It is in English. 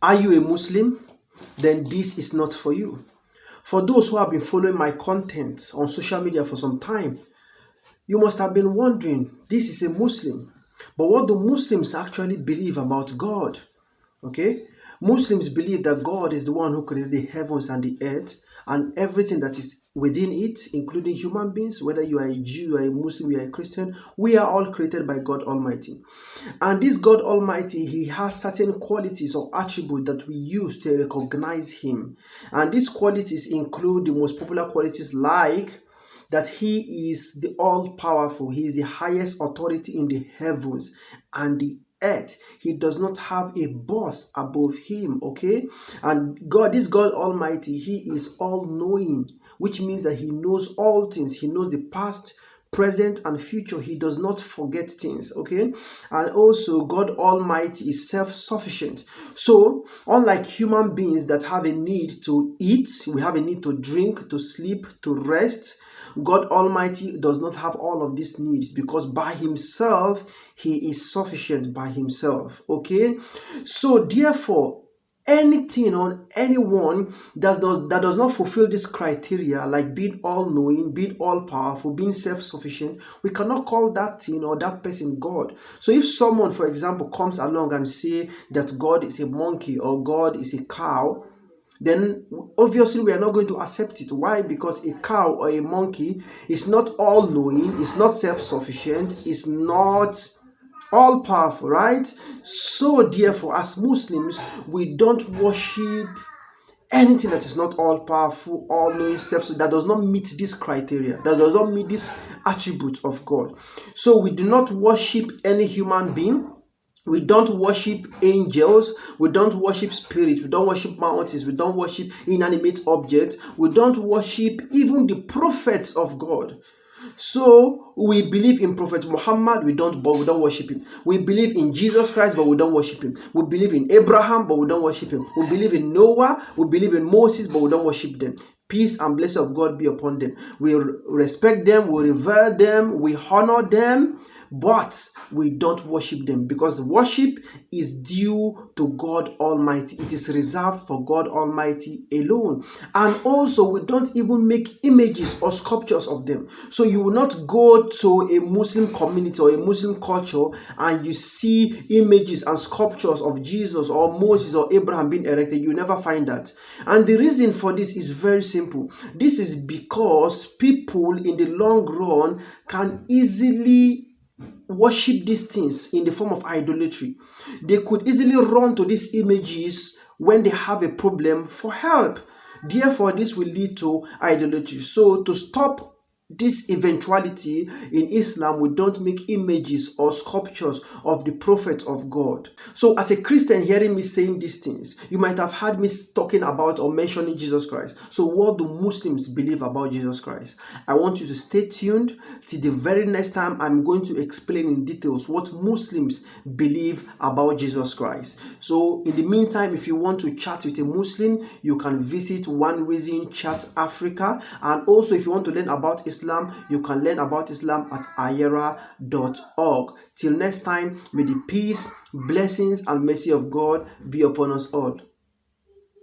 Are you a Muslim? Then this is not for you. For those who have been following my content on social media for some time, you must have been wondering, this is a Muslim, but what do Muslims actually believe about God? Okay? Muslims believe that God is the one who created the heavens and the earth and everything that is within it, including human beings, whether you are a Jew, you are a Muslim, you are a Christian, we are all created by God Almighty. And this God Almighty, He has certain qualities or attributes that we use to recognize Him. And these qualities include the most popular qualities like that He is the all-powerful, He is the highest authority in the heavens and the earth. He does not have a boss above Him, okay? And God, this God Almighty, He is all-knowing, which means that He knows all things. He knows the past, present, and future. He does not forget things, okay? And also, God Almighty is self-sufficient. So, unlike human beings that have a need to eat, we have a need to drink, to sleep, to rest, God Almighty does not have all of these needs because by Himself, He is sufficient by Himself. Okay? So therefore, anything or anyone that does not fulfill this criteria, like being all-knowing, being all-powerful, being self-sufficient, we cannot call that thing or that person God. So if someone, for example, comes along and say that God is a monkey or God is a cow, then obviously we are not going to accept it. Why? Because a cow or a monkey is not all-knowing, it's not self-sufficient, it's not all-powerful, right? So therefore, as Muslims, we don't worship anything that is not all-powerful, all-knowing, that does not meet this criteria, that does not meet this attribute of God. So we do not worship any human being. We don't worship angels, we don't worship spirits, we don't worship mountains, we don't worship inanimate objects, we don't worship even the prophets of God. So we believe in Prophet Muhammad, but we don't worship him. We believe in Jesus Christ, but we don't worship him. We believe in Abraham, but we don't worship him. We believe in Noah, we believe in Moses, but we don't worship them. Peace and blessing of God be upon them. We respect them, we revere them, we honor them, but we don't worship them because worship is due to God Almighty. It is reserved for God Almighty alone. And also, we don't even make images or sculptures of them. So you will not go to a Muslim community or a Muslim culture and you see images and sculptures of Jesus or Moses or Abraham being erected. You never find that. And the reason for this is very simple. This is because people in the long run can easily worship these things in the form of idolatry. They could easily run to these images when they have a problem for help. Therefore, this will lead to idolatry. So to stop this eventuality in Islam, we don't make images or sculptures of the prophets of God. So as a Christian hearing me saying these things, you might have heard me talking about or mentioning Jesus Christ. So what do Muslims believe about Jesus Christ? I want you to stay tuned till the very next time I'm going to explain in details what Muslims believe about Jesus Christ. So in the meantime, if you want to chat with a Muslim, you can visit One Reason Chat Africa. And also if you want to learn about Islam, you can learn about Islam at ayera.org. Till next time, may the peace, blessings, and mercy of God be upon us all.